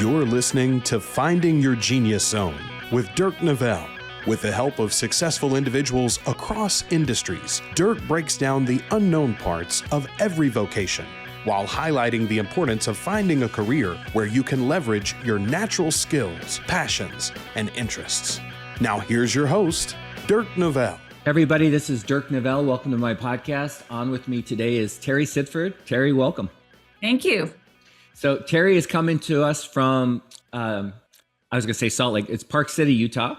You're listening to Finding Your Genius Zone with Dirk Nevelle. With the help of successful individuals across industries, Dirk breaks down the unknown parts of every vocation while highlighting the importance of finding a career where you can leverage your natural skills, passions, and interests. Now here's your host, Dirk Nevelle. Everybody, this is Dirk Nevelle. Welcome to my podcast. On with me today is Terry Sidford. Terry, welcome. Thank you. So Terry is coming to us from, I was going to say Salt Lake. It's Park City, Utah.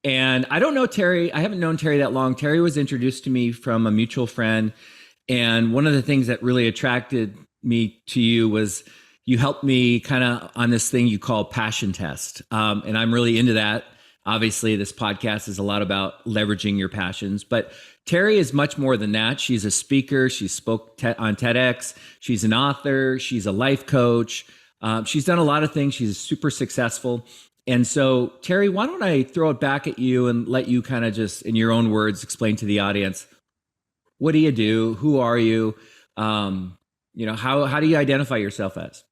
And I don't know Terry. I haven't known Terry that long. Terry was introduced to me from a mutual friend. And one of the things that really attracted me to you was you helped me kind of on this thing you call passion test. And I'm really into that. Obviously, this podcast is a lot about leveraging your passions, but Terry is much more than that. She's a speaker. She spoke on TEDx. She's an author. She's a life coach. She's done a lot of things. She's super successful. And so, Terry, why don't I throw it back at you and let you kind of just, in your own words, explain to the audience, what do you do? Who are you? How do you identify yourself as?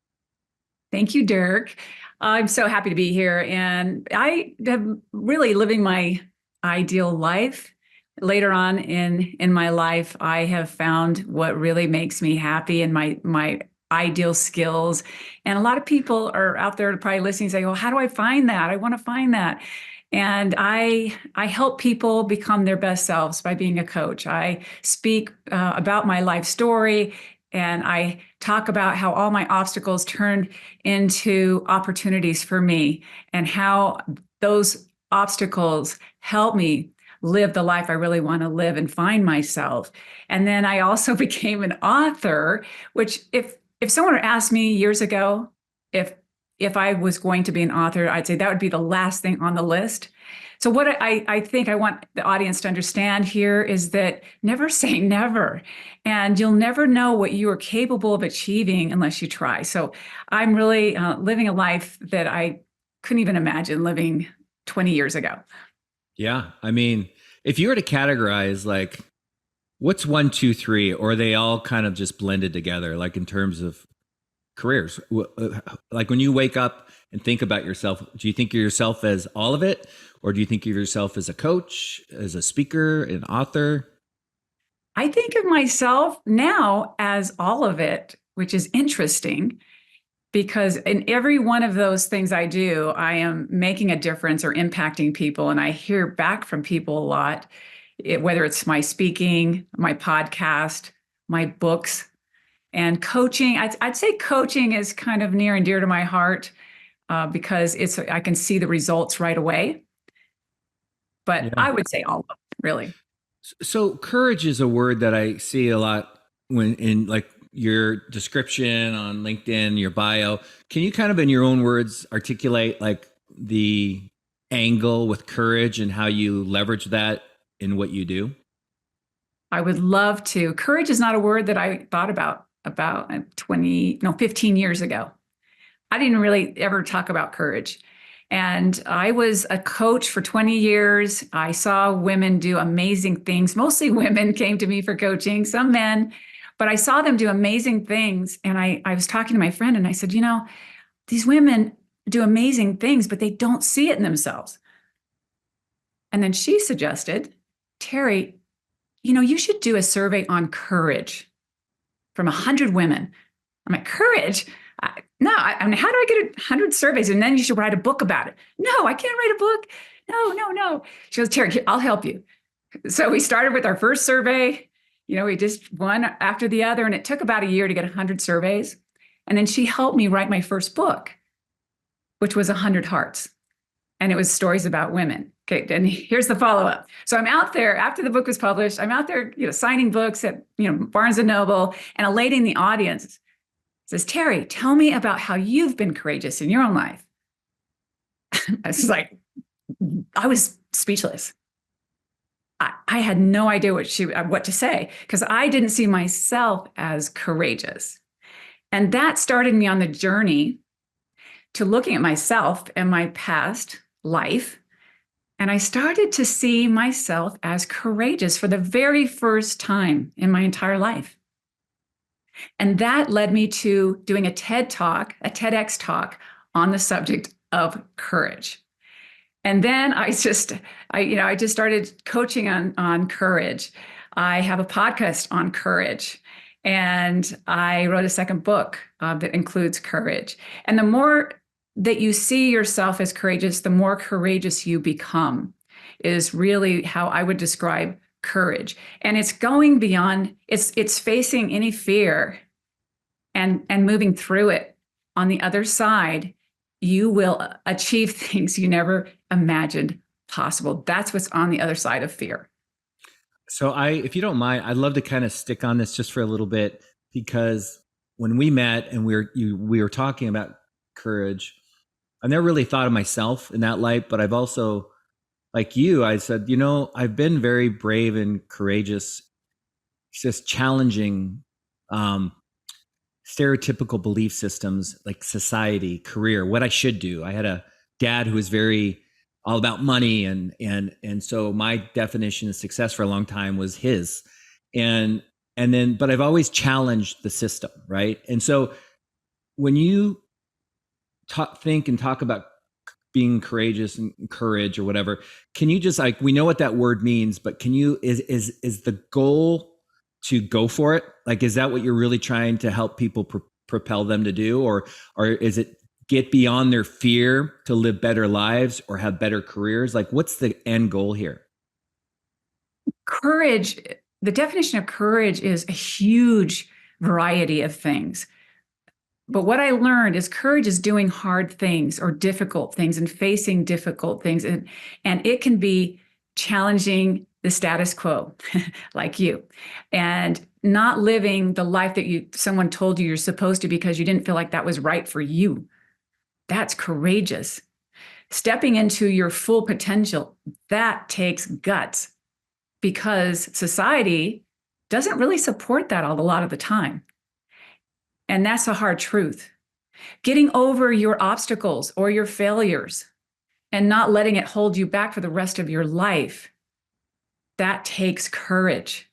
Thank you, Dirk. I'm so happy to be here. And I am really living my ideal life. Later on in my life, I have found what really makes me happy and my ideal skills. And a lot of people are out there probably listening saying, well, how do I find that? I want to find that. And I help people become their best selves by being a coach. I speak about my life story, and I talk about how all my obstacles turned into opportunities for me and how those obstacles help me live the life I really want to live and find myself. And then I also became an author, which if someone had asked me years ago if I was going to be an author, I'd say that would be the last thing on the list. So what I think I want the audience to understand here is that never say never. And you'll never know what you are capable of achieving unless you try. So I'm really living a life that I couldn't even imagine living 20 years ago. Yeah. I mean, if you were to categorize like, what's 1, 2, 3, or are they all kind of just blended together, like in terms of careers? Like when you wake up and think about yourself, do you think of yourself as all of it? Or do you think of yourself as a coach, as a speaker, an author? I think of myself now as all of it, which is interesting because in every one of those things I do, I am making a difference or impacting people. And I hear back from people a lot, whether it's my speaking, my podcast, my books, and coaching. I'd say coaching is kind of near and dear to my heart because I can see the results right away. But yeah. I would say all of them, really. So courage is a word that I see a lot when in like your description on LinkedIn, your bio. Can you kind of in your own words articulate like the angle with courage and how you leverage that in what you do? I would love to. Courage is not a word that I thought about 15 years ago. I didn't really ever talk about courage. And I was a coach for 20 years. I saw women do amazing things. Mostly women came to me for coaching, some men, but I saw them do amazing things. And I was talking to my friend and I said, these women do amazing things, but they don't see it in themselves. And then she suggested, Terry, you should do a survey on courage from 100 women. I'm like, courage? No, how do I get 100 surveys? And then you should write a book about it. No, I can't write a book. No. She goes, Terry, I'll help you. So we started with our first survey. We just one after the other, and it took about a year to get 100 surveys. And then she helped me write my first book, which was 100 Hearts. And it was stories about women. Okay, and here's the follow-up. So I'm out there after the book was published. I'm out there, signing books at, Barnes and Noble, and a lady in the audience says, Terry, tell me about how you've been courageous in your own life. I was speechless. I had no idea what to say because I didn't see myself as courageous. And that started me on the journey to looking at myself and my past life. And I started to see myself as courageous for the very first time in my entire life. And that led me to doing a TEDx talk on the subject of courage. And then I just started coaching on courage. I have a podcast on courage, and I wrote a second book that includes courage. And the more that you see yourself as courageous, the more courageous you become, is really how I would describe courage. And it's going beyond, it's facing any fear and moving through it. On the other side, you will achieve things you never imagined possible. That's what's on the other side of fear. So if you don't mind, I'd love to kind of stick on this just for a little bit, because when we met and we were talking about courage, I never really thought of myself in that light, but I've also, like you, I said, I've been very brave and courageous, just challenging stereotypical belief systems like society, career, what I should do. I had a dad who was very all about money, and so my definition of success for a long time was his. And then, but I've always challenged the system, right? And so when you think and talk about being courageous and courage or whatever, can you just, like, we know what that word means, but can you, is the goal to go for it? Like, is that what you're really trying to help people propel them to do? Or is it get beyond their fear to live better lives or have better careers? Like, what's the end goal here? Courage, the definition of courage is a huge variety of things. But what I learned is courage is doing hard things or difficult things and facing difficult things. And it can be challenging the status quo, like you, and not living the life that someone told you you're supposed to because you didn't feel like that was right for you. That's courageous. Stepping into your full potential, that takes guts, because society doesn't really support that a lot of the time. And that's a hard truth. Getting over your obstacles or your failures and not letting it hold you back for the rest of your life, that takes courage.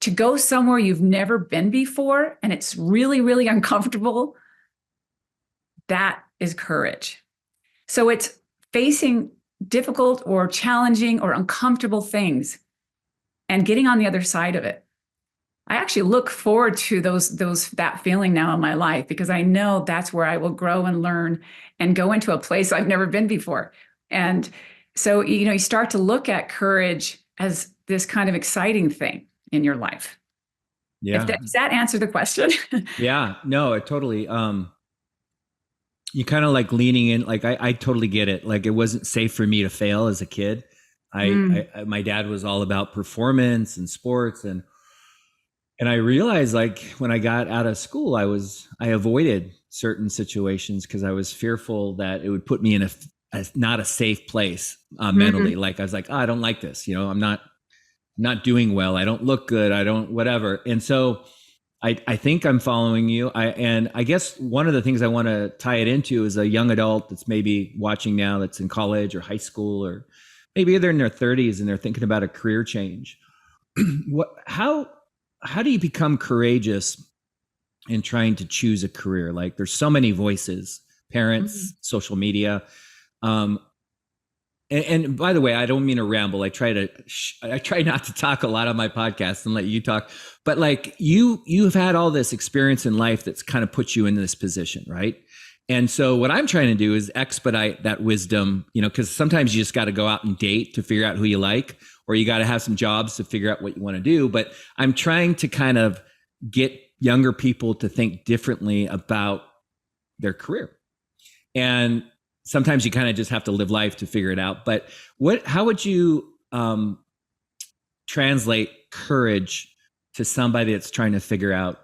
To go somewhere you've never been before and it's really, really uncomfortable, that is courage. So it's facing difficult or challenging or uncomfortable things and getting on the other side of it. I actually look forward to that feeling now in my life, because I know that's where I will grow and learn and go into a place I've never been before. And so, you start to look at courage as this kind of exciting thing in your life. Yeah. Does that answer the question? Yeah, no, it totally, you kind of like leaning in, like, I totally get it. Like, it wasn't safe for me to fail as a kid. My dad was all about performance and sports, and I realized, like, when I got out of school, I avoided certain situations because I was fearful that it would put me in a not a safe place mentally. Like, I was like, I don't like this. I'm not doing well. I don't look good. I don't whatever. And so I think I'm following you. And I guess one of the things I want to tie it into is a young adult that's maybe watching now, that's in college or high school, or maybe they're in their 30s and they're thinking about a career change. How do you become courageous in trying to choose a career? Like, there's so many voices, parents, social media. And by the way, I don't mean to ramble. I try not to talk a lot on my podcast and let you talk, but like you've had all this experience in life that's kind of put you in this position, right? And so what I'm trying to do is expedite that wisdom, because sometimes you just got to go out and date to figure out who you like, or you got to have some jobs to figure out what you want to do. But I'm trying to kind of get younger people to think differently about their career. And sometimes you kind of just have to live life to figure it out. But how would you translate courage to somebody that's trying to figure out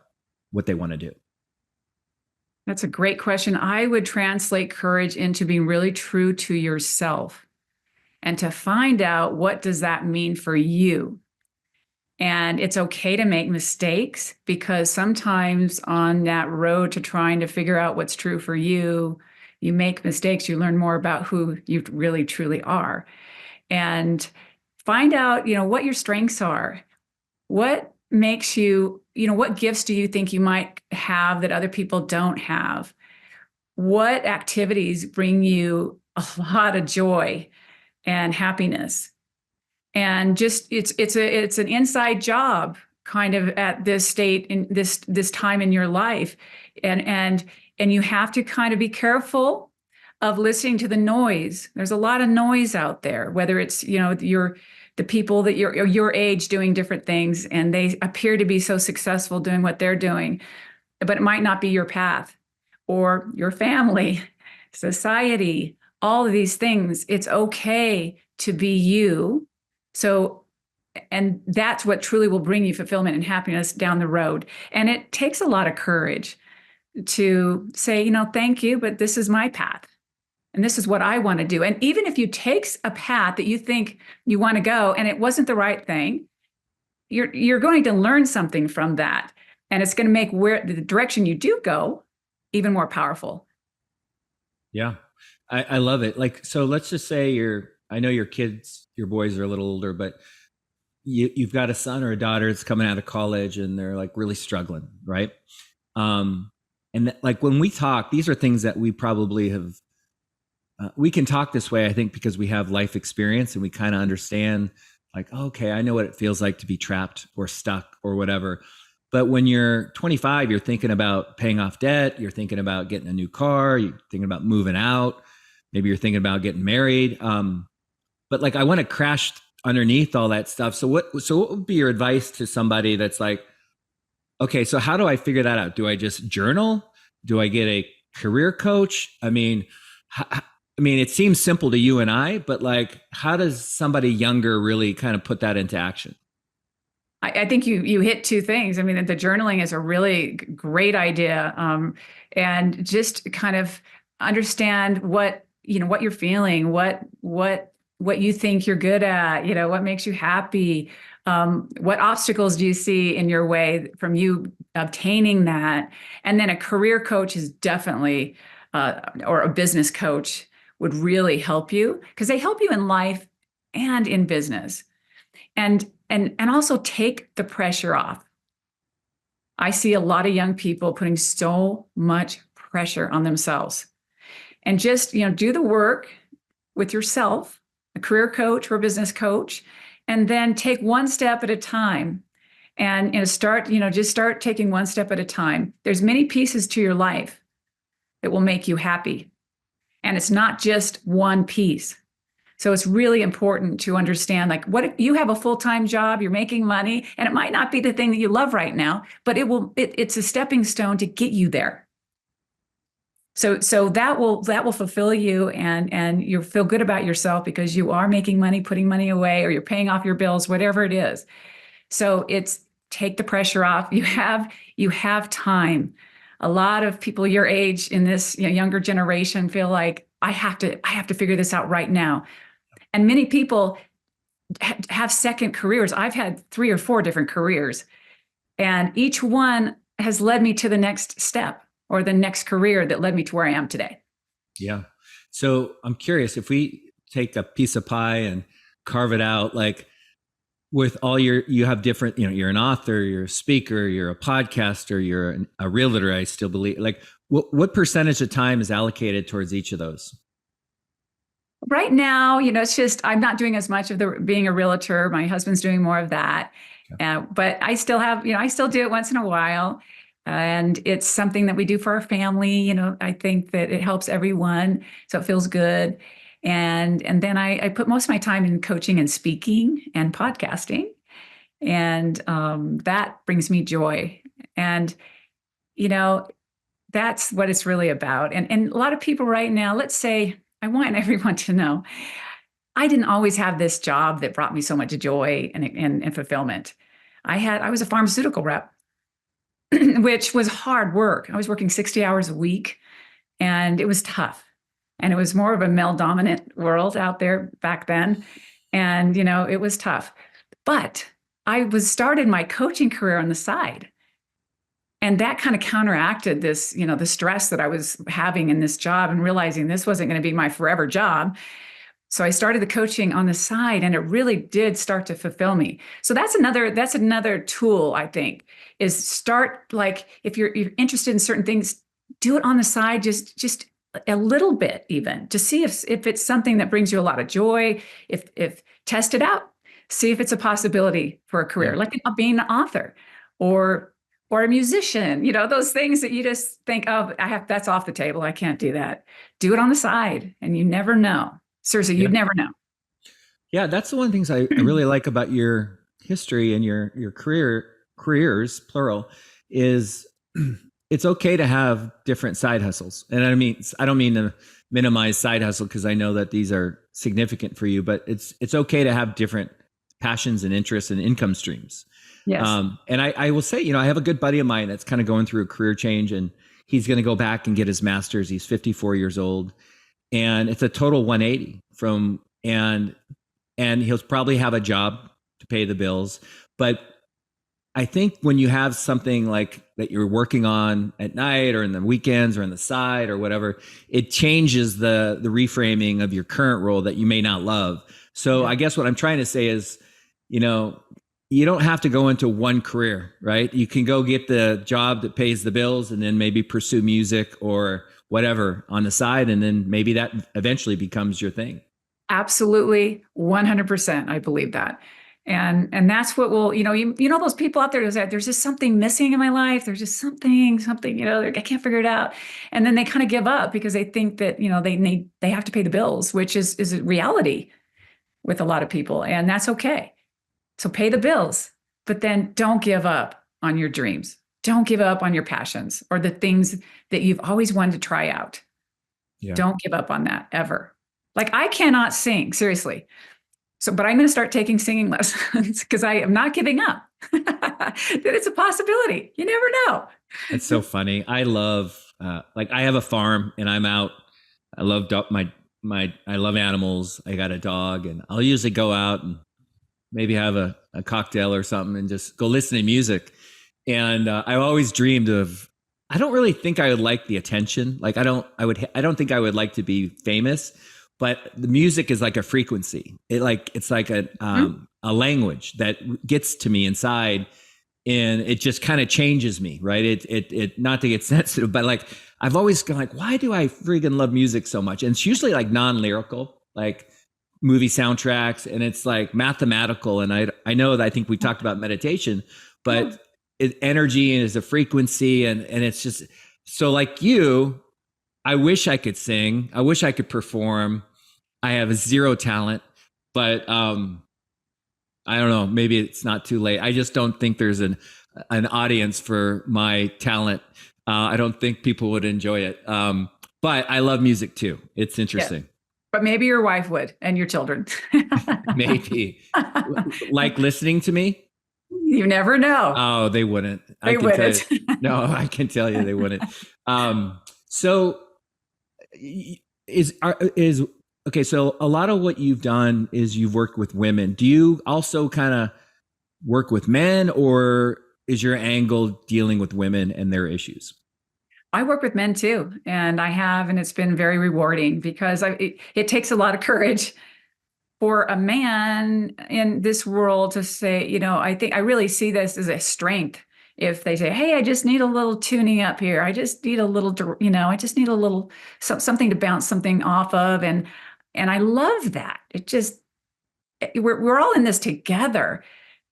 what they want to do? That's a great question. I would translate courage into being really true to yourself and to find out, what does that mean for you? And it's okay to make mistakes, because sometimes on that road to trying to figure out what's true for you, you make mistakes, you learn more about who you really truly are. And find out, what your strengths are. What makes you, what gifts do you think you might have that other people don't have? what activities bring you a lot of joy and happiness. And just it's an inside job kind of at this state in this time in your life. And you have to kind of be careful of listening to the noise. There's a lot of noise out there, whether it's, the people that your age doing different things, and they appear to be so successful doing what they're doing, but it might not be your path, or your family, society, all of these things. It's okay to be you. So, and that's what truly will bring you fulfillment and happiness down the road. And it takes a lot of courage to say, thank you, but this is my path. And this is what I want to do. And even if you take a path that you think you want to go and it wasn't the right thing, you're going to learn something from that. And it's going to make where the direction you do go even more powerful. Yeah, I love it. Like, so let's just say I know your boys are a little older, but you've got a son or a daughter that's coming out of college and they're like really struggling, right? Like when we talk, these are things that we probably have, we can talk this way, I think, because we have life experience and we kind of understand like, okay, I know what it feels like to be trapped or stuck or whatever. But when you're 25, you're thinking about paying off debt. You're thinking about getting a new car. You're thinking about moving out. Maybe you're thinking about getting married. But like, I want to crash underneath all that stuff. So what would be your advice to somebody that's like, okay, so how do I figure that out? Do I just journal? Do I get a career coach? I mean, it seems simple to you and I, but like, how does somebody younger really kind of put that into action? I think you hit two things. I mean, the journaling is a really great idea, and just kind of understand what you're feeling, what you think you're good at, what makes you happy, what obstacles do you see in your way from you obtaining that, and then a career coach is definitely, or a business coach would really help you, because they help you in life and in business. And also take the pressure off. I see a lot of young people putting so much pressure on themselves. And just, do the work with yourself, a career coach or a business coach, and then take one step at a time. And just start taking one step at a time. There's many pieces to your life that will make you happy. And it's not just one piece. So it's really important to understand, like, what if you have a full-time job, you're making money, and it might not be the thing that you love right now, but it's a stepping stone to get you there. So that will fulfill you, and you'll feel good about yourself because you are making money, putting money away, or you're paying off your bills, whatever it is. So it's take the pressure off. You have time. A lot of people your age in this younger generation feel like I have to figure this out right now. And many people have second careers. I've had 3 or 4 different careers, and each one has led me to the next step or the next career that led me to where I am today. Yeah. So I'm curious, if we take a piece of pie and carve it out, like with all you have different, you're an author, you're a speaker, you're a podcaster, you're a realtor, I still believe. Like what percentage of time is allocated towards each of those? Right now, it's just, I'm not doing as much of being a realtor. My husband's doing more of that. Okay. But I still have, I still do it once in a while. And it's something that we do for our family. I think that it helps everyone. So it feels good. And then I put most of my time in coaching and speaking and podcasting. And that brings me joy. And, that's what it's really about. And a lot of people right now, let's say, I want everyone to know, I didn't always have this job that brought me so much joy and fulfillment. I was a pharmaceutical rep, which was hard work. I was working 60 hours a week, and it was tough. And it was more of a male-dominant world out there back then. And, it was tough. But I started my coaching career on the side. And that kind of counteracted this, the stress that I was having in this job, and realizing this wasn't going to be my forever job. So I started the coaching on the side, and it really did start to fulfill me. So that's another tool, I think, is start, like, if you're interested in certain things, do it on the side, just a little bit, even to see if it's something that brings you a lot of joy. If test it out, see if it's a possibility for a career, like being an author or a musician. Those things that you just think, oh, that's off the table. I can't do that. Do it on the side, and you never know. Seriously, you'd never know. Yeah, that's the one of the things I really like about your history and your careers, plural, is it's okay to have different side hustles. And I don't mean to minimize side hustle, because I know that these are significant for you, but it's okay to have different passions and interests and income streams. Yes. And I will say, I have a good buddy of mine that's kind of going through a career change, and he's going to go back and get his master's. He's 54 years old, and it's a total 180 and he'll probably have a job to pay the bills. But I think when you have something like that you're working on at night or in the weekends or on the side or whatever, it changes the reframing of your current role that you may not love. So I guess what I'm trying to say is, you don't have to go into one career, right? You can go get the job that pays the bills and then maybe pursue music or whatever on the side. And then maybe that eventually becomes your thing. Absolutely. 100%. I believe that. And that's what will, those people out there who say, there's just something missing in my life. There's just something, I can't figure it out. And then they kind of give up because they think that, they have to pay the bills, which is a reality with a lot of people. And that's okay. So pay the bills, but then don't give up on your dreams. Don't give up on your passions or the things that you've always wanted to try out. Yeah. Don't give up on that ever. Like, I cannot sing, seriously. But I'm going to start taking singing lessons because I am not giving up. That it's a possibility. You never know. It's so funny. I love, I have a farm and I'm out. I love I love animals. I got a dog, and I'll usually go out and maybe have a cocktail or something and just go listen to music. And I always dreamed of, I don't really think I would like the attention. Like, I don't think I would like to be famous. But the music is like a frequency. It's like a language that gets to me inside, and it just kind of changes me, right? It not to get sensitive, but like I've always gone like, why do I freaking love music so much? And it's usually like non-lyrical, like movie soundtracks, and it's like mathematical. And I know that I think we talked about meditation, but energy is a frequency, and it's just so like you. I wish I could sing. I wish I could perform. I have zero talent, but I don't know. Maybe it's not too late. I just don't think there's an audience for my talent. I don't think people would enjoy it. But I love music too. It's interesting. Yeah. But maybe your wife would, and your children. Maybe. Like listening to me? You never know. Oh, they wouldn't. They wouldn't. No, I can tell you they wouldn't. So okay, so a lot of what you've done is you've worked with women. Do you also kind of work with men, or is your angle dealing with women and their issues? I work with men too, and it's been very rewarding because it takes a lot of courage for a man in this world to say, I think I really see this as a strength. If they say, hey, I just need a little tuning up here. I just need a little, I just need a little something to bounce something off of. And I love that. We're all in this together.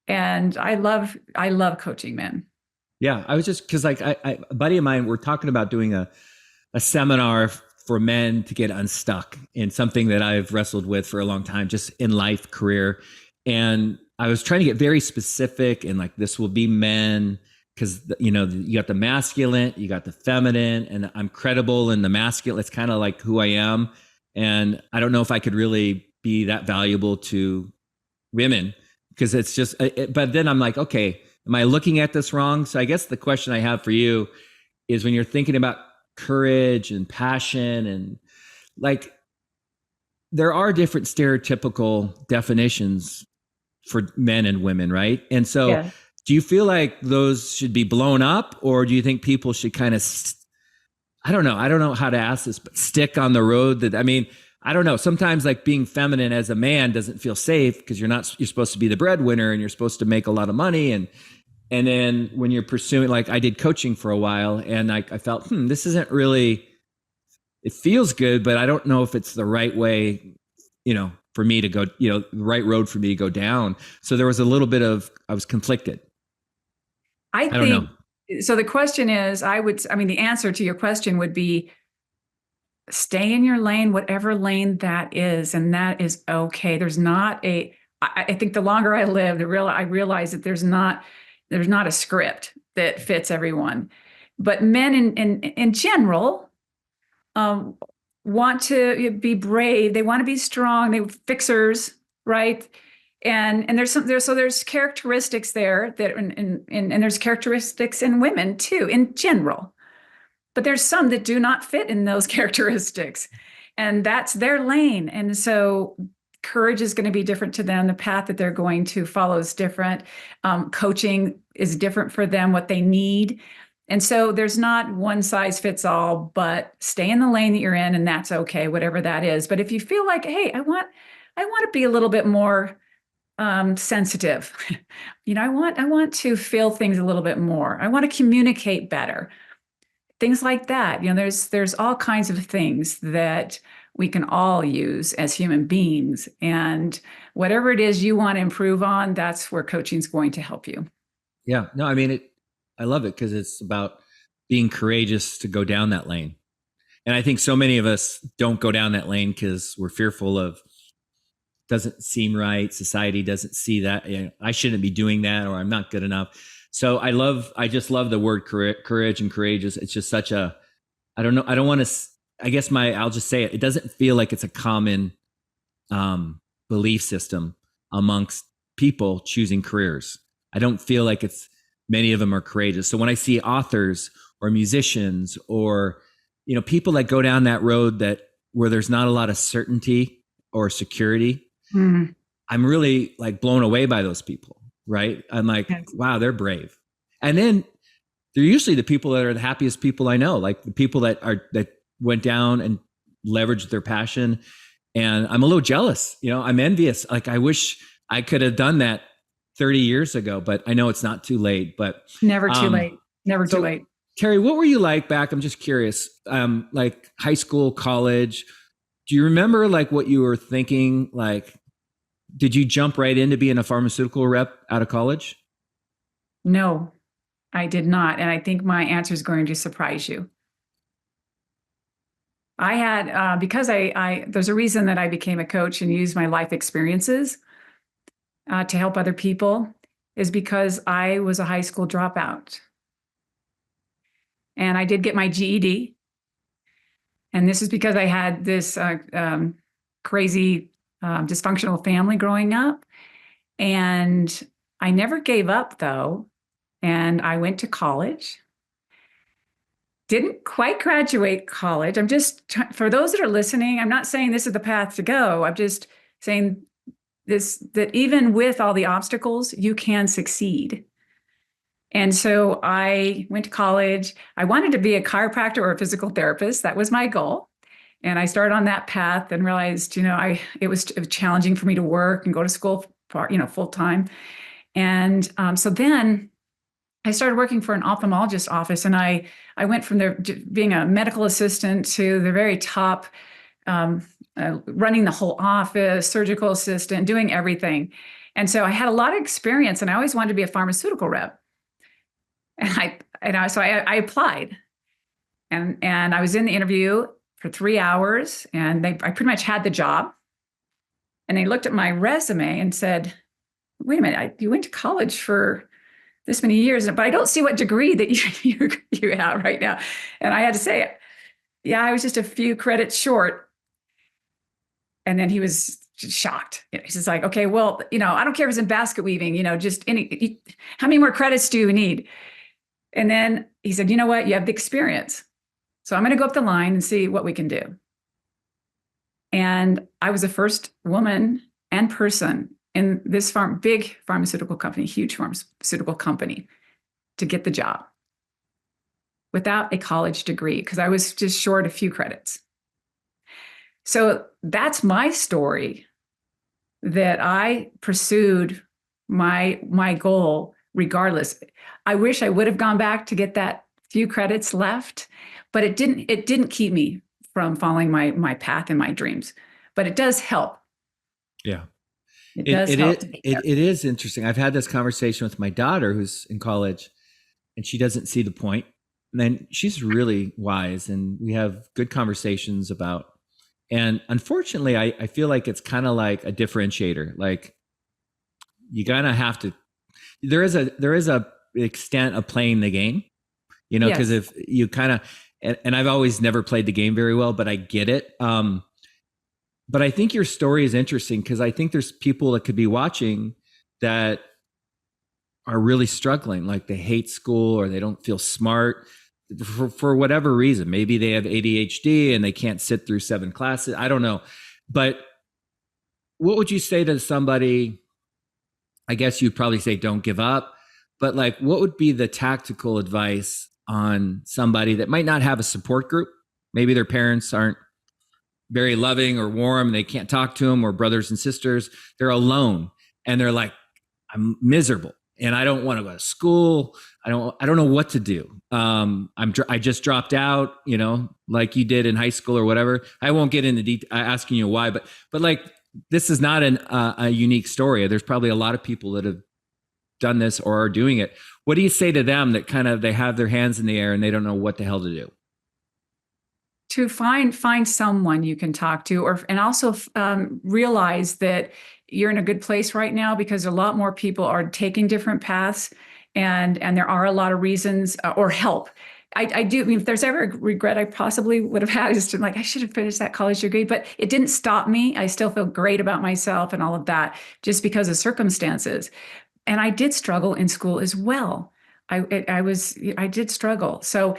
And I love coaching men. Yeah. I was just, cause like a buddy of mine, we're talking about doing a seminar for men to get unstuck in something that I've wrestled with for a long time, just in life, career. And I was trying to get very specific and like, this will be men. Because, you got the masculine, you got the feminine, and I'm credible in the masculine. It's kind of like who I am. And I don't know if I could really be that valuable to women, because it's just, but then I'm like, okay, am I looking at this wrong? So I guess the question I have for you is, when you're thinking about courage and passion, and like, there are different stereotypical definitions for men and women, right? And so, yeah. Do you feel like those should be blown up, or do you think people should kind of, I don't know how to ask this, but stick on the road that, I don't know. Sometimes like being feminine as a man doesn't feel safe, because you're supposed to be the breadwinner and you're supposed to make a lot of money. And And then when you're pursuing, like I did coaching for a while, and I felt, this isn't really, it feels good, but I don't know if it's the right way, for me to go, the right road for me to go down. So there was a little bit of, I was conflicted. I don't know. think so. The question is, the answer to your question would be stay in your lane, whatever lane that is. And that is okay. There's not I think the longer I live, I realize that there's not a script that fits everyone. But men in general want to be brave. They want to be strong. They're fixers, right? And there's characteristics there that and there's characteristics in women too, in general. But there's some that do not fit in those characteristics, and that's their lane. And so courage is going to be different to them. The path that they're going to follow is different. Coaching is different for them, what they need. And so there's not one size fits all, but stay in the lane that you're in, and that's okay, whatever that is. But if you feel like, hey, I want to be a little bit more sensitive, I want to feel things a little bit more. I want to communicate better. Things like that. There's all kinds of things that we can all use as human beings. And whatever it is you want to improve on, that's where coaching is going to help you. Yeah. No, I love it because it's about being courageous to go down that lane. And I think so many of us don't go down that lane because we're fearful of, doesn't seem right. Society doesn't see that. I shouldn't be doing that, or I'm not good enough. So I just love the word courage and courageous. It's just such a, I don't know. I don't want to, I guess I'll just say it. It doesn't feel like it's a common belief system amongst people choosing careers. I don't feel like many of them are courageous. So when I see authors or musicians or, people that go down that road where there's not a lot of certainty or security, I'm really like blown away by those people. Right. I'm like, wow, they're brave. And then they're usually the people that are the happiest people I know, like the people that went down and leveraged their passion. And I'm a little jealous, I'm envious. Like, I wish I could have done that 30 years ago, but I know it's not too late, but never too late. Never too late. Terry, what were you like back? I'm just curious, like high school, college. Do you remember like what you were thinking? Like, did you jump right into being a pharmaceutical rep out of college? No, I did not. And I think my answer is going to surprise you. I had, because there's a reason that I became a coach and used my life experiences to help other people, is because I was a high school dropout. And I did get my GED. And this is because I had this crazy dysfunctional family growing up. And I never gave up, though. And I went to college. Didn't quite graduate college. I'm just, for those that are listening, I'm not saying this is the path to go. I'm just saying that even with all the obstacles, you can succeed. And so I went to college. I wanted to be a chiropractor or a physical therapist. That was my goal. And I started on that path and realized, it was challenging for me to work and go to school, full time. And so then I started working for an ophthalmologist's office, and I went from there being a medical assistant to the very top, running the whole office, surgical assistant, doing everything. And so I had a lot of experience, and I always wanted to be a pharmaceutical rep. So I applied, and I was in the interview for 3 hours, and I pretty much had the job. And they looked at my resume and said, "Wait a minute, you went to college for this many years, but I don't see what degree that you have right now." And I had to say, "Yeah, I was just a few credits short." And then he was just shocked. He's just like, "Okay, well, I don't care if it's in basket weaving, just how many more credits do you need?" And then he said, "You know what? You have the experience. So I'm going to go up the line and see what we can do." And I was the first woman and person in this big pharmaceutical company, huge pharmaceutical company, to get the job without a college degree, because I was just short a few credits. So that's my story, that I pursued my goal regardless. I wish I would have gone back to get that few credits left, but it didn't keep me from following my path and my dreams. But it does help. Yeah. It It does it help is to get it, there. it is interesting. I've had this conversation with my daughter who's in college, and she doesn't see the point. And then she's really wise, and we have good conversations about. And unfortunately, I feel like it's kind of like a differentiator. Like you kind of have to. There is a extent of playing the game, because Yes. if you kind of, and I've always never played the game very well, but I get it. But I think your story is interesting because I think there's people that could be watching that are really struggling, like they hate school or they don't feel smart for whatever reason. Maybe they have ADHD and they can't sit through 7 classes. I don't know. But what would you say to somebody? I guess you'd probably say don't give up. But like, what would be the tactical advice on somebody that might not have a support group? Maybe their parents aren't very loving or warm. They can't talk to them, or brothers and sisters. They're alone and they're like, I'm miserable and I don't want to go to school. I don't know what to do. I just dropped out, like you did in high school or whatever. I won't get into asking you why, but like, this is not a unique story. There's probably a lot of people that have done this or are doing it. What do you say to them that kind of, they have their hands in the air and they don't know what the hell to do? To find someone you can talk to, and also realize that you're in a good place right now, because a lot more people are taking different paths, and there are a lot of reasons or help. I do. I mean, if there's ever a regret I possibly would have had, is to like, I should have finished that college degree, but it didn't stop me. I still feel great about myself and all of that, just because of circumstances. And I did struggle in school as well. I did struggle. So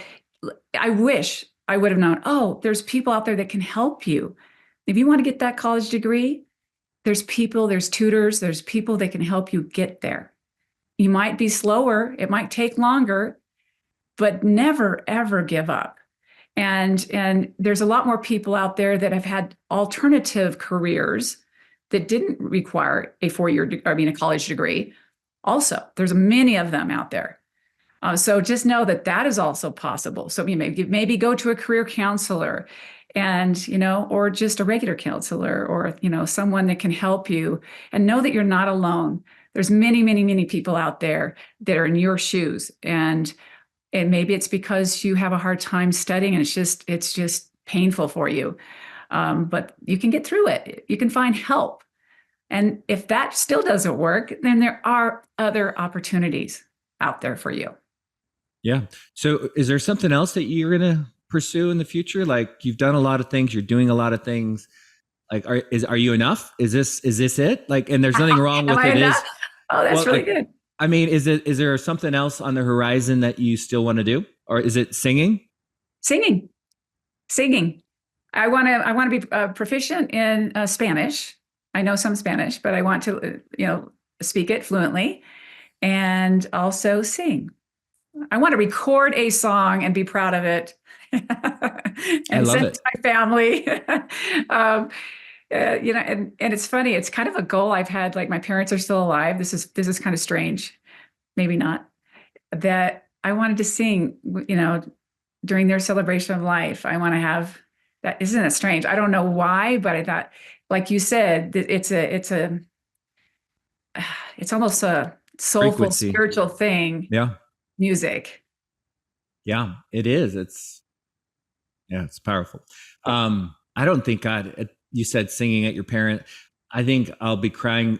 I wish I would have known, oh, there's people out there that can help you. If you want to get that college degree, there's people, there's tutors, there's people that can help you get there. You might be slower, it might take longer, but never, ever give up. And there's a lot more people out there that have had alternative careers that didn't require a a college degree. Also, there's many of them out there. So just know that that is also possible. So you maybe go to a career counselor, and or just a regular counselor, or someone that can help you, and know that you're not alone. There's many, many, many people out there that are in your shoes, and maybe it's because you have a hard time studying and it's just painful for you. But you can get through it. You can find help. And if that still doesn't work, then there are other opportunities out there for you. Yeah. So is there something else that you're going to pursue in the future? Like, you've done a lot of things, you're doing a lot of things. Like, are you enough? Is this it? Like, and there's nothing wrong with it. Enough? Oh, that's really good. I mean, is there something else on the horizon that you still want to do? Or is it singing? Singing. I want to be proficient in Spanish. I know some Spanish, but I want to, speak it fluently, and also sing. I want to record a song and be proud of it, and send it to my family. And it's funny. It's kind of a goal I've had. Like, my parents are still alive. This is kind of strange, maybe not. That I wanted to sing, during their celebration of life. I want to have that. Isn't it strange? I don't know why, but I thought, like you said, that it's almost a soulful, Frequency. spiritual thing. Yeah. Music. Yeah, it is. It's powerful. I don't think you said singing at your parent. I think I'll be crying.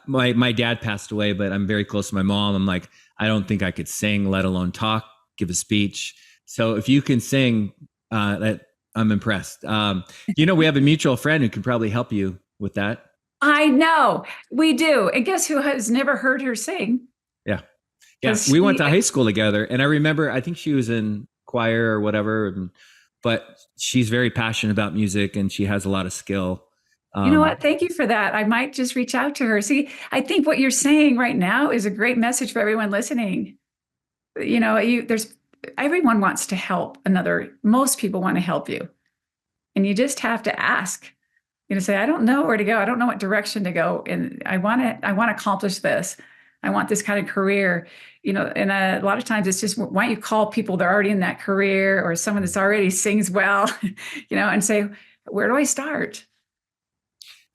My dad passed away, but I'm very close to my mom. I'm like, I don't think I could sing, let alone talk, give a speech. So if you can sing, that I'm impressed. We have a mutual friend who can probably help you with that. I know we do. And guess who has never heard her sing? Yeah. Yeah. We went to high school together, and I remember, I think she was in choir or whatever, but she's very passionate about music and she has a lot of skill. You know what? Thank you for that. I might just reach out to her. See, I think what you're saying right now is a great message for everyone listening. Everyone wants to help another. Most people want to help you, and you just have to ask. Say, I don't know where to go. I don't know what direction to go, and I want to accomplish this. I want this kind of career, and a lot of times it's just, why don't you call people that are already in that career or someone that's already sings well, and say, where do I start?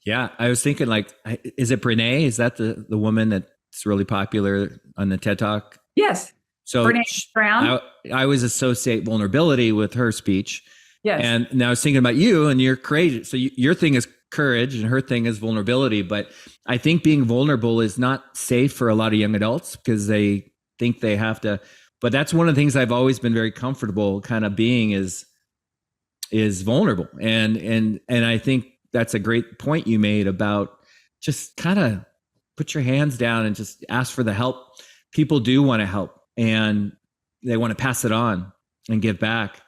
Yeah, I was thinking, like, is it Brene? Is that the woman that's really popular on the TED Talk? Yes. So Brene Brown. I always associate vulnerability with her speech. Yes. And now I was thinking about you, and you're courageous. So your thing is courage and her thing is vulnerability. But I think being vulnerable is not safe for a lot of young adults because they think they have to. But that's one of the things I've always been very comfortable kind of being is vulnerable. And I think that's a great point you made about just kind of put your hands down and just ask for the help. People do want to help and they want to pass it on and give back.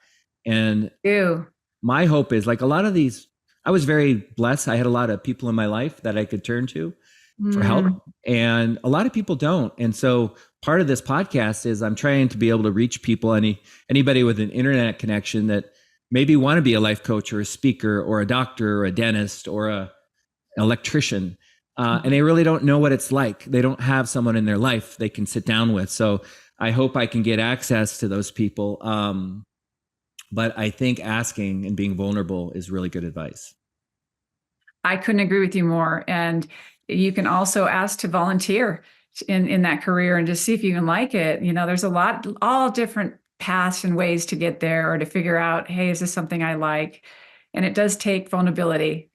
And my hope is, like, a lot of these, I was very blessed. I had a lot of people in my life that I could turn to for help, and a lot of people don't. And so part of this podcast is I'm trying to be able to reach people, anybody with an internet connection that maybe want to be a life coach or a speaker or a doctor or a dentist or an electrician. And they really don't know what it's like. They don't have someone in their life they can sit down with. So I hope I can get access to those people. But I think asking and being vulnerable is really good advice. I couldn't agree with you more. And you can also ask to volunteer in that career and just see if you can like it. There's all different paths and ways to get there or to figure out, hey, is this something I like? And it does take vulnerability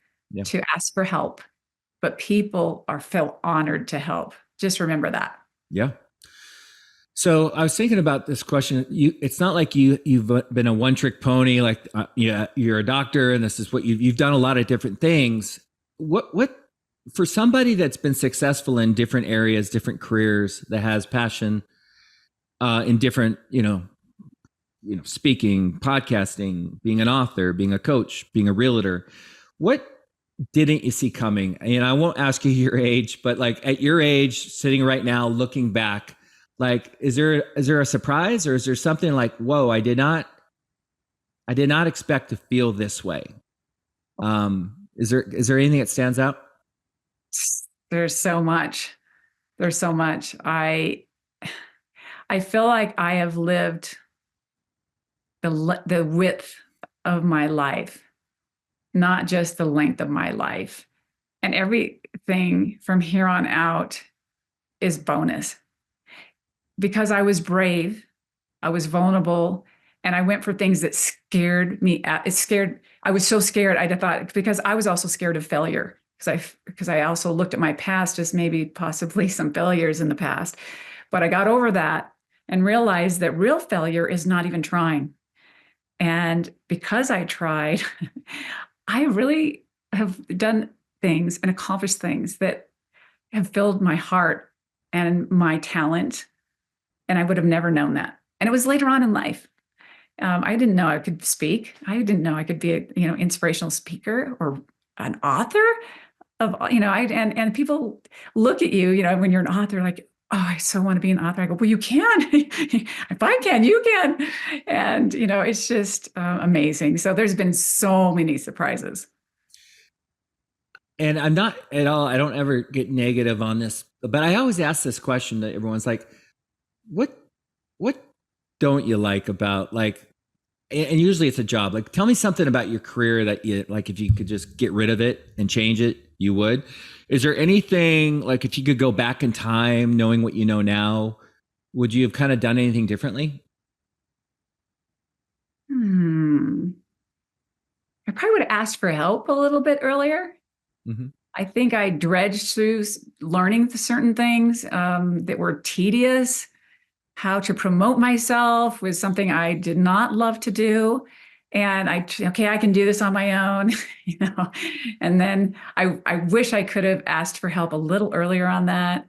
to ask for help, but people feel honored to help. Just remember that. Yeah. So I was thinking about this question. It's not like you've been a one-trick pony. Like, you're a doctor, and this is what you've done. A lot of different things. What for somebody that's been successful in different areas, different careers, that has passion in different, speaking, podcasting, being an author, being a coach, being a realtor. What didn't you see coming? And I won't ask you your age, but like at your age, sitting right now, looking back. Like, is there a surprise, or is there something like, whoa, I did not expect to feel this way? Is there anything that stands out? There's so much. I feel like I have lived the width of my life, not just the length of my life. And everything from here on out is bonus. Because I was brave, I was vulnerable, and I went for things that scared me. I was so scared. I thought, because I was also scared of failure, because I also looked at my past as maybe possibly some failures in the past. But I got over that and realized that real failure is not even trying. And because I tried, I really have done things and accomplished things that have filled my heart and my talent. And I would have never known that. And it was later on in life. I didn't know I could speak. I didn't know I could be a inspirational speaker or an author of, and people look at you, when you're an author, like, oh, I so want to be an author. I go, well, you can. If I can, you can. And, it's just amazing. So there's been so many surprises. And I'm not at all, I don't ever get negative on this, but I always ask this question that everyone's like, what don't you like about, like, and usually it's a job. Like, tell me something about your career that you like, if you could just get rid of it and change it, you would. Is there anything, like, if you could go back in time, knowing what you know now, would you have kind of done anything differently? I probably would have asked for help a little bit earlier. Mm-hmm. I think I dredged through learning certain things that were tedious. How to promote myself was something I did not love to do. And I can do this on my own, And then I wish I could have asked for help a little earlier on that.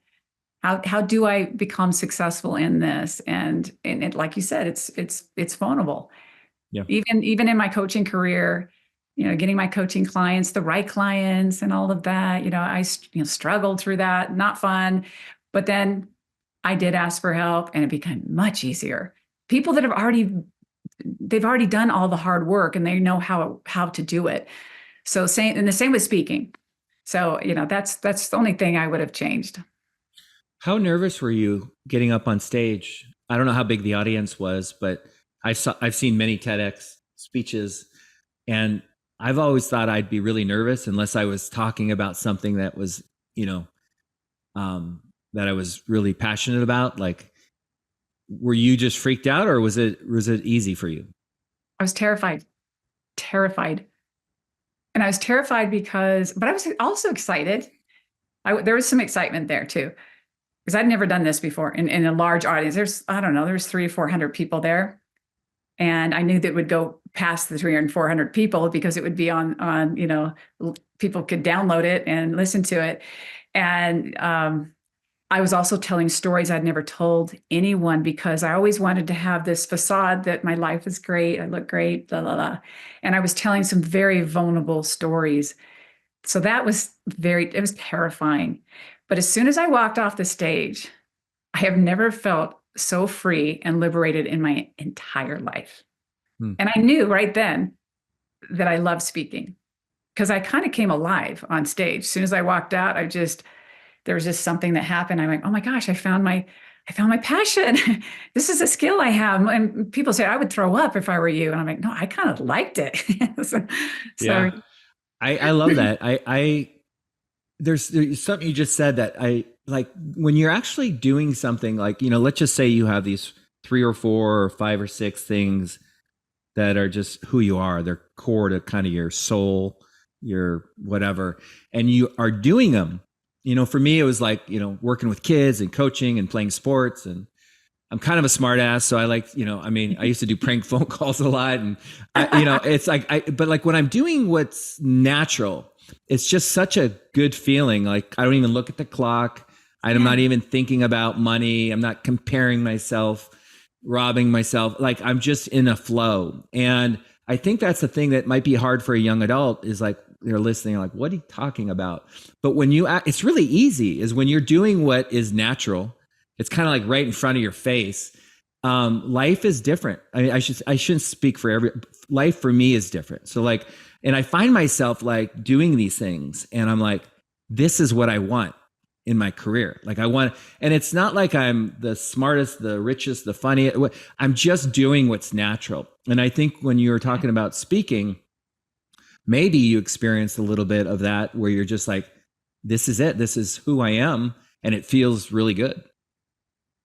How do I become successful in this? And it, like you said, it's vulnerable. Yeah. Even in my coaching career, getting my coaching clients, the right clients and all of that, I struggled through that, not fun. But then I did ask for help and it became much easier. People that they've already done all the hard work and they know how to do it. So the same with speaking. So, that's the only thing I would have changed. How nervous were you getting up on stage? I don't know how big the audience was, but I've seen many TEDx speeches, and I've always thought I'd be really nervous unless I was talking about something that was, you know, that I was really passionate about. Like, were you just freaked out, or was it easy for you? I was terrified, terrified. And I was terrified but I was also excited. There was some excitement there too, because I'd never done this before in a large audience. I don't know, there's 300 or 400 people there. And I knew that it would go past the 300 and 400 people because it would be on, people could download it and listen to it. And I was also telling stories I'd never told anyone because I always wanted to have this facade that my life is great, I look great, blah, blah, blah. And I was telling some very vulnerable stories. So that was it was terrifying. But as soon as I walked off the stage, I have never felt so free and liberated in my entire life. Hmm. And I knew right then that I love speaking because I kind of came alive on stage. As soon as I walked out, there was just something that happened. I'm like, oh my gosh, I found my passion. This is a skill I have. And people say I would throw up if I were you. And I'm like, no, I kind of liked it. Yeah, I love that. There's something you just said that I like when you're actually doing something like, let's just say you have these 3 or 4 or 5 or 6 things that are just who you are. They're core to kind of your soul, your whatever, and you are doing them. For me, it was like, working with kids and coaching and playing sports. And I'm kind of a smart ass. So I like, I used to do prank phone calls a lot. And, it's like, but like when I'm doing what's natural, it's just such a good feeling. Like I don't even look at the clock. I'm not even thinking about money. I'm not comparing myself, robbing myself. Like I'm just in a flow. And I think that's the thing that might be hard for a young adult is like, they're listening like, what are you talking about? But when it's really easy is when you're doing what is natural, it's kind of like right in front of your face. Life is different. I mean, I shouldn't speak for life for me is different. So like, and I find myself like doing these things and I'm like, this is what I want in my career. Like and it's not like I'm the smartest, the richest, the funniest. I'm just doing what's natural. And I think when you were talking about speaking, maybe you experienced a little bit of that where you're just like, this is it. This is who I am. And it feels really good.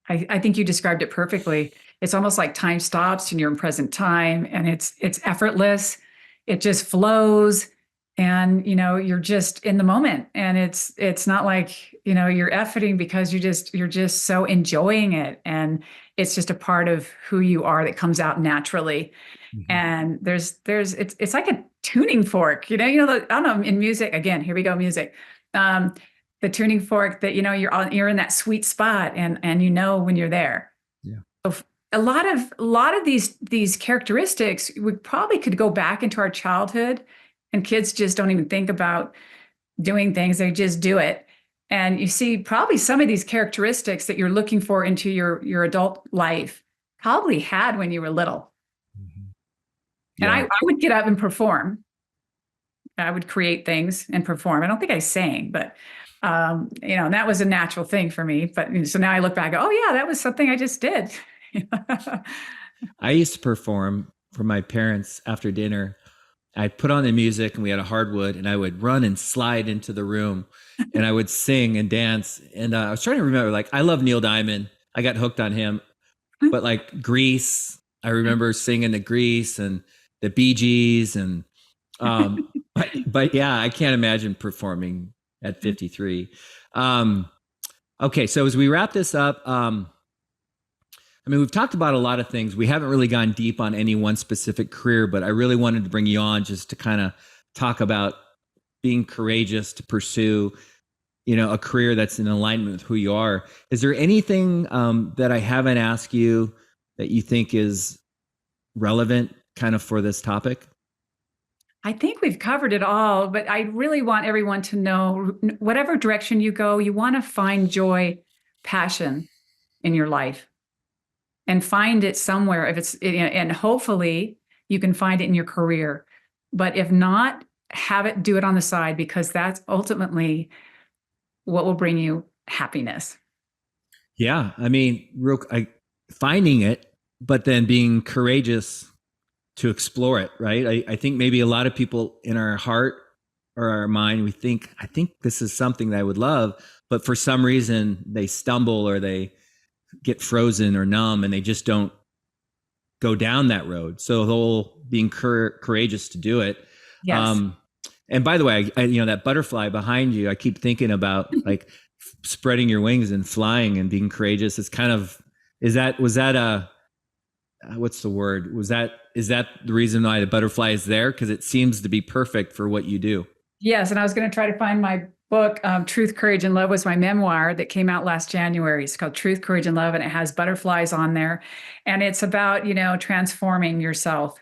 I think you described it perfectly. It's almost like time stops and you're in present time and it's effortless. It just flows and, you're just in the moment and it's not like, you're efforting because you're just so enjoying it. And it's just a part of who you are that comes out naturally. Mm-hmm. And it's like a tuning fork, I don't know, in music, again, here we go, music. The tuning fork that, you're in that sweet spot and when you're there. Yeah. So a lot of these characteristics, we probably could go back into our childhood and kids just don't even think about doing things. They just do it. And you see probably some of these characteristics that you're looking for into your adult life probably had when you were little. Mm-hmm. Yeah. And I would get up and perform. I would create things and perform. I don't think I sang, but and that was a natural thing for me. But so now I look back, oh yeah, that was something I just did. I used to perform for my parents after dinner. I'd put on the music and we had a hardwood and I would run and slide into the room and I would sing and dance. And I was trying to remember, like, I love Neil Diamond. I got hooked on him, but like Grease, I remember singing the Grease and the Bee Gees and, but yeah, I can't imagine performing at 53. Okay. So as we wrap this up, we've talked about a lot of things. We haven't really gone deep on any one specific career, but I really wanted to bring you on just to kind of talk about being courageous to pursue, a career that's in alignment with who you are. Is there anything that I haven't asked you that you think is relevant kind of for this topic? I think we've covered it all, but I really want everyone to know, whatever direction you go, you want to find joy, passion in your life and find it somewhere. If it's, and hopefully you can find it in your career, but if not, do it on the side because that's ultimately what will bring you happiness. Yeah. I mean, finding it, but then being courageous to explore it, right? I think maybe a lot of people in our heart or our mind, we think, I think this is something that I would love, but for some reason they stumble or they get frozen or numb and they just don't go down that road. So the whole being courageous to do it. Yes. Um, and by the way, that butterfly behind you, I keep thinking about like spreading your wings and flying and being courageous. It's kind of, was that what's the word? Is that the reason why the butterfly is there? Because it seems to be perfect for what you do. Yes. And I was going to try to find my book, Truth, Courage, and Love was my memoir that came out last January. It's called Truth, Courage, and Love, and it has butterflies on there. And it's about, transforming yourself.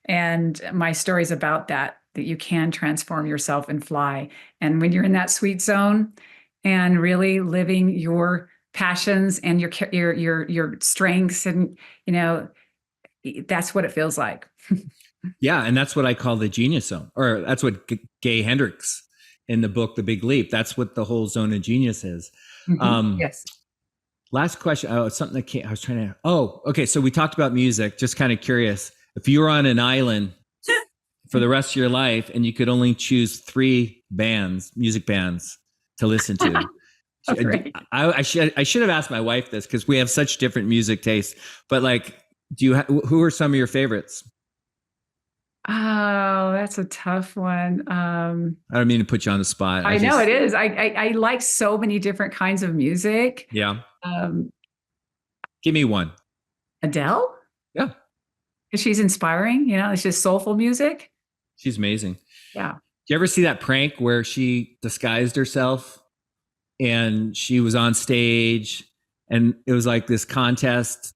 And my story is about that you can transform yourself and fly. And when you're in that sweet zone and really living your passions and your strengths, and, that's what it feels like. Yeah. And that's what I call the genius zone, or that's what Gay Hendricks in the book, The Big Leap, that's what the whole zone of genius is. Yes. Last question. Oh, it's something that came, I was trying to, okay. So we talked about music, just kind of curious. If you were on an island for the rest of your life and you could only choose 3 music bands to listen to, Right. I should have asked my wife this because we have such different music tastes, but like, who are some of your favorites? Oh, that's a tough one. I don't mean to put you on the spot. I know it is. I like so many different kinds of music. Yeah. Um, Give me one. Adele? Yeah. She's inspiring. It's just soulful music. She's amazing. Yeah. Do you ever see that prank where she disguised herself and she was on stage and it was like this contest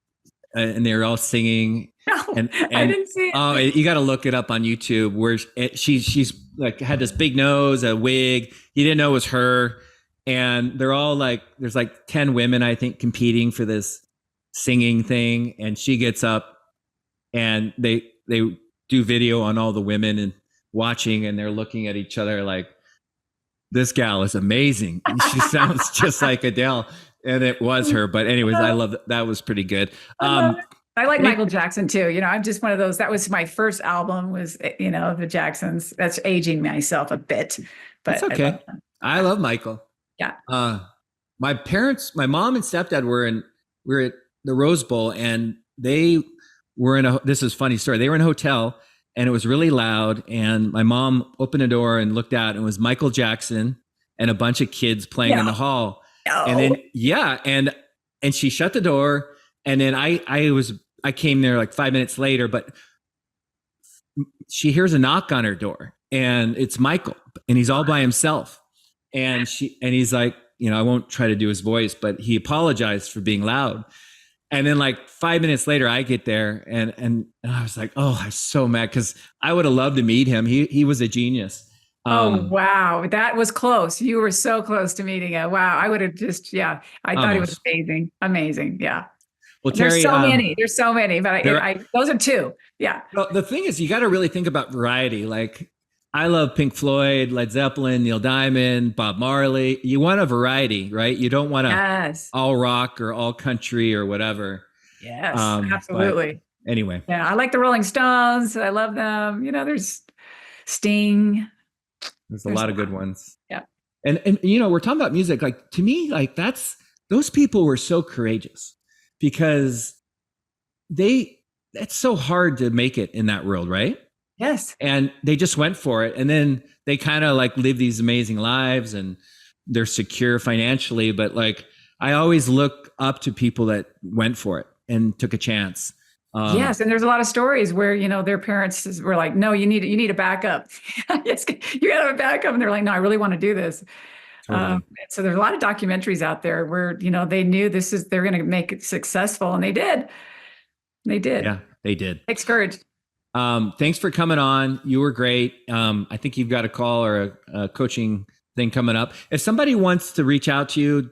and they were all singing? No, and I didn't see it. Oh, you got to look it up on YouTube where she's like had this big nose, a wig. You didn't know it was her. And they're all like, there's like 10 women, I think, competing for this singing thing. And she gets up and they do video on all the women and watching, and they're looking at each other like, this gal is amazing. And she sounds just like Adele. And it was her. But anyways, I love that. That was pretty good. I like Michael Jackson too. I'm just one of those. That was my first album was, the Jacksons. That's aging myself a bit, but it's okay. I love Michael. Yeah. My parents, my mom and stepdad were at the Rose Bowl, and they were this is a funny story. They were in a hotel and it was really loud. And my mom opened a door and looked out, and it was Michael Jackson and a bunch of kids playing in the hall. No. And then, and she shut the door. And then I came there like 5 minutes later, but she hears a knock on her door, and it's Michael, and he's all by himself. And he's like, I won't try to do his voice, but he apologized for being loud. And then like 5 minutes later, I get there and I was like, oh, I'm so mad because I would have loved to meet him. He was a genius. Oh, wow. That was close. You were so close to meeting him. Wow. I would have just, I thought it was amazing. Amazing. Yeah. Well, Terry, there's so many, but those are 2. Yeah. Well, the thing is, you got to really think about variety. Like, I love Pink Floyd, Led Zeppelin, Neil Diamond, Bob Marley. You want a variety, right? You don't want all rock or all country or whatever. Yes, absolutely. Anyway. Yeah, I like the Rolling Stones. I love them. There's Sting. There's a lot of good ones. Yeah. And we're talking about music. Like, to me, like those people were so courageous because it's so hard to make it in that world, right? Yes. And they just went for it. And then they kind of like live these amazing lives and they're secure financially. But like, I always look up to people that went for it and took a chance. Yes. And there's a lot of stories where, their parents were like, no, you need a backup. Yes, you got to have a backup. And they're like, no, I really want to do this. Totally. So there's a lot of documentaries out there where, they knew they're going to make it successful. And they did. Yeah, they did. Takes courage. Thanks for coming on. You were great. I think you've got a call or a coaching thing coming up. If somebody wants to reach out to you,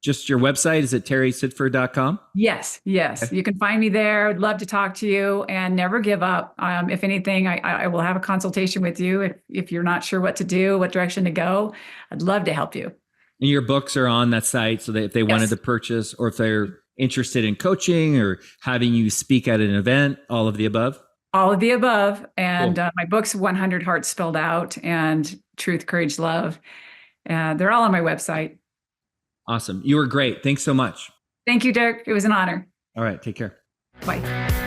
just your website, is it terrysidford.com? Yes. Okay. You can find me there. I'd love to talk to you and never give up. If anything, I will have a consultation with you. If you're not sure what to do, what direction to go, I'd love to help you. And your books are on that site so that if they wanted to purchase or if they're interested in coaching or having you speak at an event, all of the above? All of the above. And Cool. my books, 100 Hearts Spelled Out and Truth, Courage, Love. They're all on my website. Awesome. You were great. Thanks so much. Thank you, Dirk. It was an honor. All right. Take care. Bye.